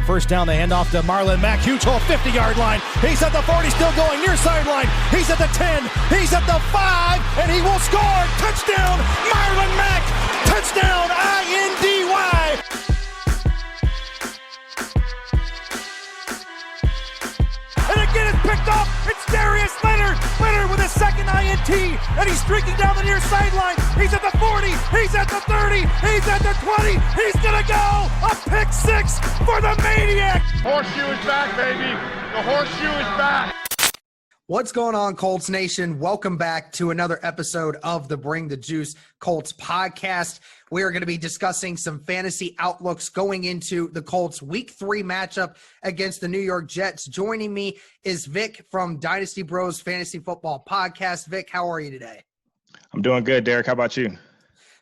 first down. The handoff to Marlon Mack. Huge hole, 50-yard line. He's at the 40, still going near sideline. He's at the 10. He's at the 5, and he will score. Touchdown, Marlon Mack. Touchdown, I-N-D-Y. And again, it's picked up. It's Darius Leonard. Leonard with his second INT, and he's streaking down the near sideline. He's at the 40. He's at the 30. He's at the 20. He's going to go. A pick six for the Maniac. Horseshoe is back, baby. The horseshoe is back. What's going on, Colts Nation? Welcome back to another episode of the Bring the Juice Colts podcast. We are going to be discussing some fantasy outlooks going into the Colts Week 3 matchup against the New York Jets. Joining me is Vic from Dynasty Bros Fantasy Football Podcast. Vic, how are you today? I'm doing good, Derek. How about you?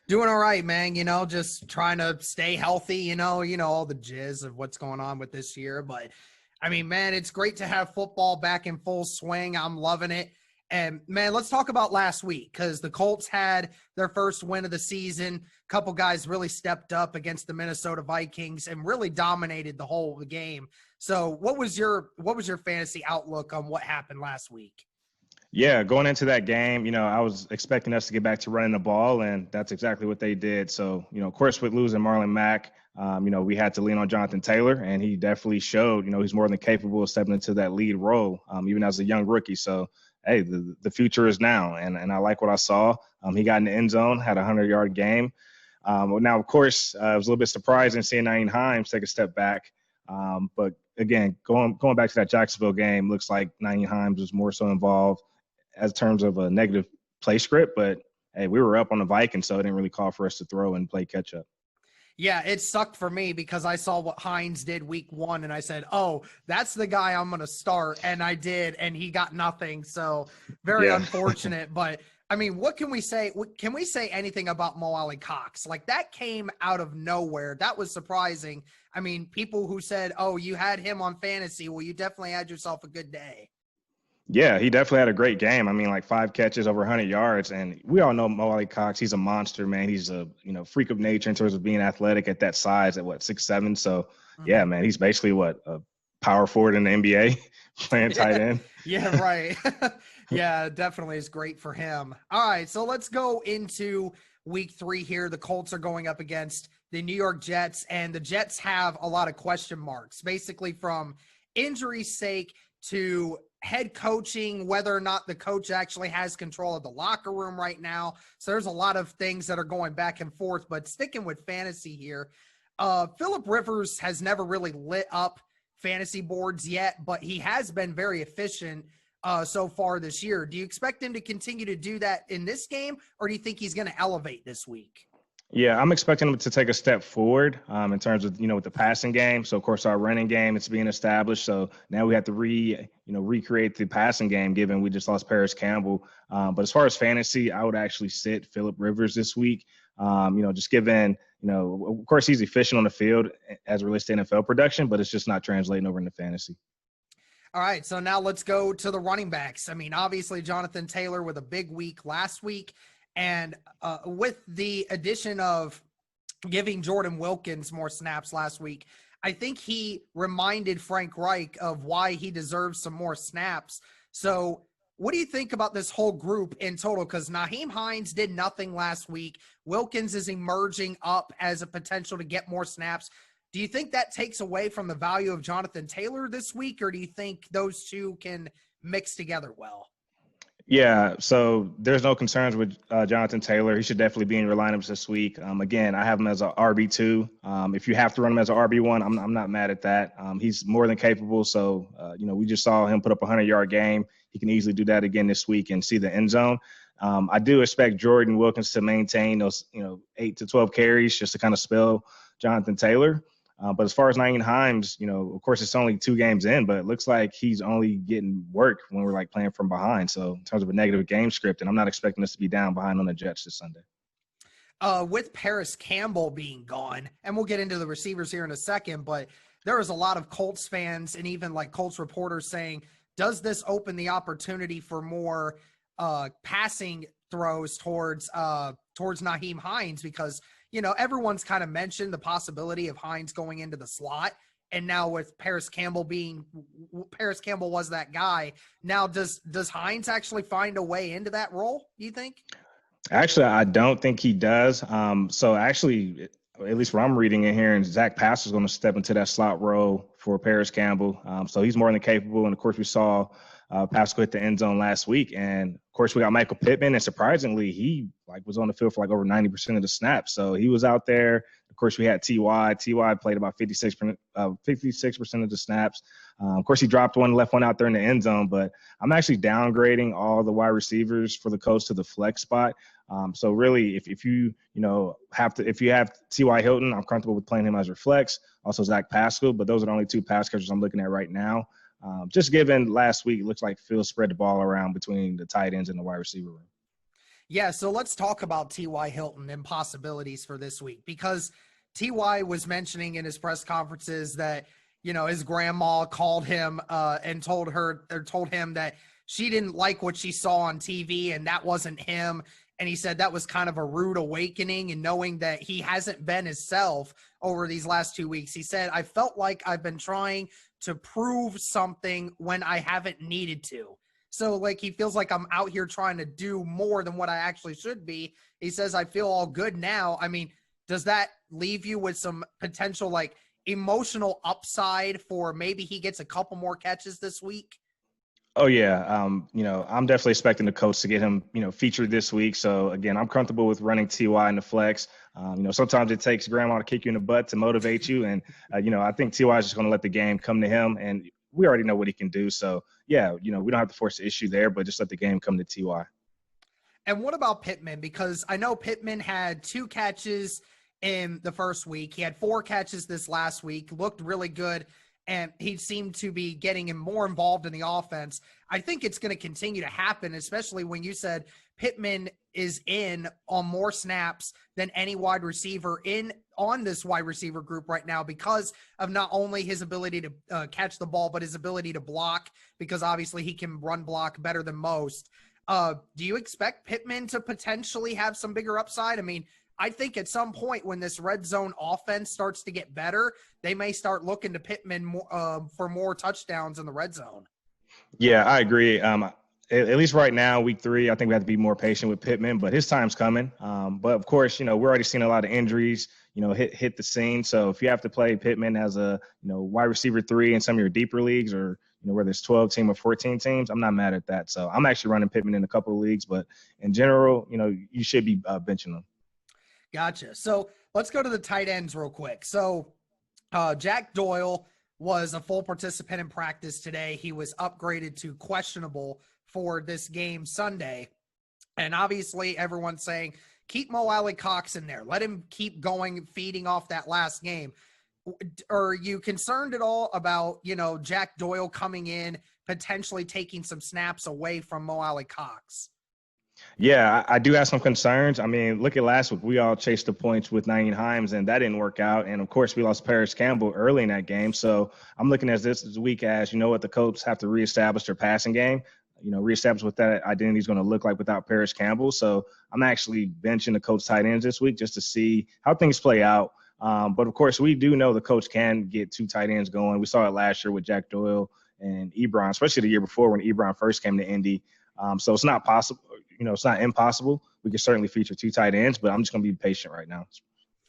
Doing all right, man. You know, just trying to stay healthy, you know, all the jizz of what's going on with this year, but I mean, man, it's great to have football back in full swing. I'm loving it. And, man, let's talk about last week because the Colts had their first win of the season. A couple guys really stepped up against the Minnesota Vikings and really dominated the whole game. So what was your fantasy outlook on what happened last week? Yeah, going into that game, you know, I was expecting us to get back to running the ball, and that's exactly what they did. So, you know, of course, with losing Marlon Mack, you know, we had to lean on Jonathan Taylor, and he definitely showed, you know, he's more than capable of stepping into that lead role, even as a young rookie. So, hey, the future is now, and I like what I saw. He got in the end zone, had a 100-yard game. Now, of course, it was a little bit surprising seeing Nyheim Hines take a step back. But, again, going back to that Jacksonville game, looks like Nyheim Hines was more so involved as terms of a negative play script. But, hey, we were up on the Vikings, so it didn't really call for us to throw and play catch-up. Yeah, it sucked for me because I saw what Hines did week 1, and I said, oh, that's the guy I'm going to start, and I did, and he got nothing. So very unfortunate. But, I mean, what can we say? Can we say anything about Alie-Cox? Like, that came out of nowhere. That was surprising. I mean, people who said, oh, you had him on fantasy, well, you definitely had yourself a good day. Yeah, he definitely had a great game. I mean, like 5 catches, over 100 yards. And we all know Alie-Cox, he's a monster, man. He's a, you know, freak of nature in terms of being athletic at that size at, 6'7". So, yeah, man, he's basically, a power forward in the NBA playing tight end. Yeah, right. Yeah, definitely is great for him. All right, so let's go into week 3 here. The Colts are going up against the New York Jets, and the Jets have a lot of question marks, basically from injury's sake to head coaching, whether or not the coach actually has control of the locker room right now. So there's a lot of things that are going back and forth, but sticking with fantasy here, Phillip Rivers has never really lit up fantasy boards yet, but he has been very efficient so far this year. Do you expect him to continue to do that in this game, or do you think he's going to elevate this week? Yeah, I'm expecting him to take a step forward in terms of, you know, with the passing game. So, of course, our running game, it's being established. So now we have to recreate the passing game, given we just lost Paris Campbell. But as far as fantasy, I would actually sit Phillip Rivers this week. You know, just given, you know, of course, he's efficient on the field as it relates to NFL production, but it's just not translating over into fantasy. All right, so now let's go to the running backs. I mean, obviously, Jonathan Taylor with a big week last week. And with the addition of giving Jordan Wilkins more snaps last week, I think he reminded Frank Reich of why he deserves some more snaps. So what do you think about this whole group in total? Because Nyheim Hines did nothing last week. Wilkins is emerging up as a potential to get more snaps. Do you think that takes away from the value of Jonathan Taylor this week, or do you think those two can mix together well? Yeah, so there's no concerns with Jonathan Taylor. He should definitely be in your lineups this week. Again, I have him as an RB2. If you have to run him as an RB1, I'm not mad at that. He's more than capable. So, you know, we just saw him put up a 100-yard game. He can easily do that again this week and see the end zone. I do expect Jordan Wilkins to maintain those, 8 to 12 carries just to kind of spell Jonathan Taylor. But as far as Nyheim Hines, of course, it's only 2 games in, but it looks like he's only getting work when we're playing from behind. So in terms of a negative game script, and I'm not expecting us to be down behind on the Jets this Sunday. With Paris Campbell being gone, and we'll get into the receivers here in a second, but there was a lot of Colts fans and even Colts reporters saying, does this open the opportunity for more passing throws towards Nyheim Hines? Because everyone's kind of mentioned the possibility of Hines going into the slot, And now with Paris Campbell was that guy. Now, does Hines actually find a way into that role, you think? Actually, I don't think he does. So actually, at least what I'm reading in here, and Zach Pastor's going to step into that slot role for Paris Campbell. So he's more than capable. And of course, we saw Pascal hit the end zone last week. And of course, we got Michael Pittman. And surprisingly, he was on the field for over 90% of the snaps. So he was out there. Of course, we had T.Y. T.Y. played about 56% of the snaps. Of course, he dropped one, left one out there in the end zone. But I'm actually downgrading all the wide receivers for the Colts to the flex spot. So really, if you have T.Y. Hilton, I'm comfortable with playing him as your flex. Also Zach Pascal, but those are the only two pass catchers I'm looking at right now. Just given last week, it looks like Phil spread the ball around between the tight ends and the wide receiver room. Yeah, so let's talk about T.Y. Hilton and possibilities for this week, because T.Y. was mentioning in his press conferences that, his grandma called him and told him that she didn't like what she saw on TV and that wasn't him. And he said that was kind of a rude awakening, and knowing that he hasn't been himself over these last 2 weeks. He said, I felt like I've been trying to prove something when I haven't needed to. So he feels like I'm out here trying to do more than what I actually should be. He says, I feel all good now. I mean, does that leave you with some potential emotional upside for maybe he gets a couple more catches this week? Oh yeah. I'm definitely expecting the coach to get him, featured this week. So again, I'm comfortable with running TY in the flex. Sometimes it takes grandma to kick you in the butt to motivate you. And, I think TY is just going to let the game come to him, and we already know what he can do. So yeah, we don't have to force the issue there, but just let the game come to TY. And what about Pittman? Because I know Pittman had 2 catches in the first week. He had 4 catches this last week, looked really good. And he seemed to be getting him more involved in the offense. I think it's going to continue to happen, especially when you said Pittman is in on more snaps than any wide receiver on this wide receiver group right now, because of not only his ability to catch the ball, but his ability to block, because obviously he can run block better than most. Do you expect Pittman to potentially have some bigger upside? I mean, I think at some point when this red zone offense starts to get better, they may start looking to Pittman for more touchdowns in the red zone. Yeah, I agree. At least right now, week 3, I think we have to be more patient with Pittman, but his time's coming. But of course, we're already seeing a lot of injuries, hit the scene. So if you have to play Pittman as a, wide receiver 3 in some of your deeper leagues, or, whether it's 12 team or 14 teams, I'm not mad at that. So I'm actually running Pittman in a couple of leagues, but in general, you should be benching them. Gotcha. So let's go to the tight ends real quick. So Jack Doyle was a full participant in practice today. He was upgraded to questionable for this game Sunday. And obviously everyone's saying, keep Alie-Cox in there. Let him keep going, feeding off that last game. Are you concerned at all about, Jack Doyle coming in, potentially taking some snaps away from Alie-Cox? Yeah, I do have some concerns. I mean, look at last week. We all chased the points with Nyheim Hines, and that didn't work out. And, of course, we lost Paris Campbell early in that game. So I'm looking at this week as, the Colts have to reestablish their passing game, reestablish what that identity is going to look like without Paris Campbell. So I'm actually benching the Colts tight ends this week just to see how things play out. But, of course, we do know the coach can get 2 tight ends going. We saw it last year with Jack Doyle and Ebron, especially the year before when Ebron first came to Indy. So it's not possible. It's not impossible. We can certainly feature 2 tight ends, but I'm just going to be patient right now,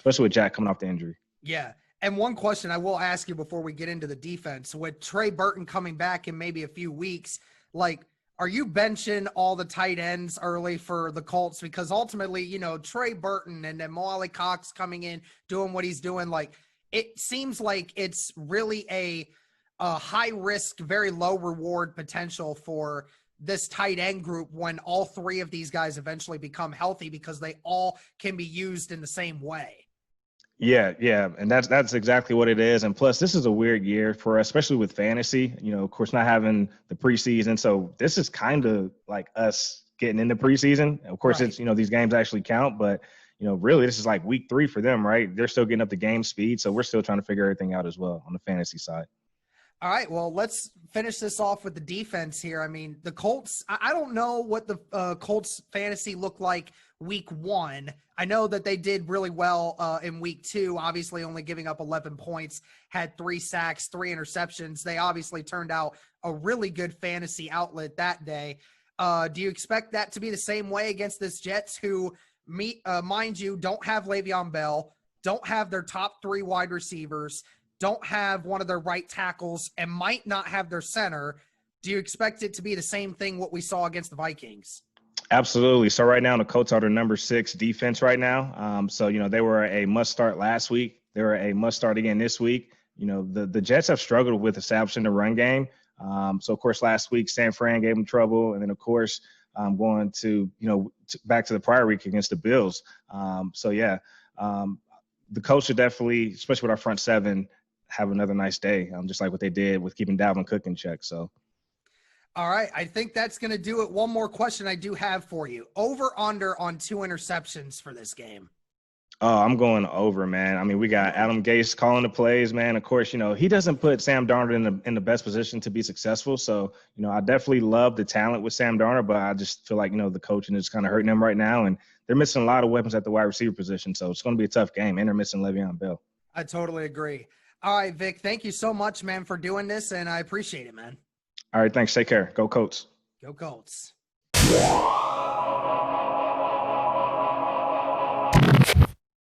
especially with Jack coming off the injury. Yeah. And one question I will ask you before we get into the defense, with Trey Burton coming back in maybe a few weeks, are you benching all the tight ends early for the Colts? Because ultimately, Trey Burton and then Alie-Cox coming in, doing what he's doing, it seems like it's really a high risk, very low reward potential for this tight end group when all 3 of these guys eventually become healthy, because they all can be used in the same way. Yeah. And that's exactly what it is. And plus, this is a weird year for us, especially with fantasy, of course, not having the preseason. So this is kind of like us getting into preseason. Of course, right. It's, these games actually count, but, really this is like week 3 for them, right? They're still getting up to game speed. So we're still trying to figure everything out as well on the fantasy side. All right, well, let's finish this off with the defense here. I mean, the Colts, I don't know what the Colts fantasy looked like week 1. I know that they did really well in week 2, obviously only giving up 11 points, had 3 sacks, 3 interceptions. They obviously turned out a really good fantasy outlet that day. Do you expect that to be the same way against this Jets who, mind you, don't have Le'Veon Bell, don't have their top 3 wide receivers, don't have one of their right tackles, and might not have their center? Do you expect it to be the same thing what we saw against the Vikings? Absolutely. So right now the Colts are the number 6 defense right now. So, they were a must start last week. They were a must start again this week. The Jets have struggled with establishing the run game. So of course last week San Fran gave them trouble. And then of course going to, back to the prior week against the Bills. The Colts should definitely, especially with our front 7, have another nice day. Just like what they did with keeping Dalvin Cook in check. So. All right, I think that's going to do it. One more question I do have for you. Over under on 2 interceptions for this game? Oh, I'm going over, man. I mean, we got Adam Gase calling the plays, man. Of course, he doesn't put Sam Darnold in the best position to be successful. So, I definitely love the talent with Sam Darnold, but I just feel like, the coaching is kind of hurting them right now. And they're missing a lot of weapons at the wide receiver position. So it's going to be a tough game. And they're missing Le'Veon Bell. I totally agree. All right, Vic, thank you so much, man, for doing this. And I appreciate it, man. All right, thanks. Take care. Go Colts. Go Colts.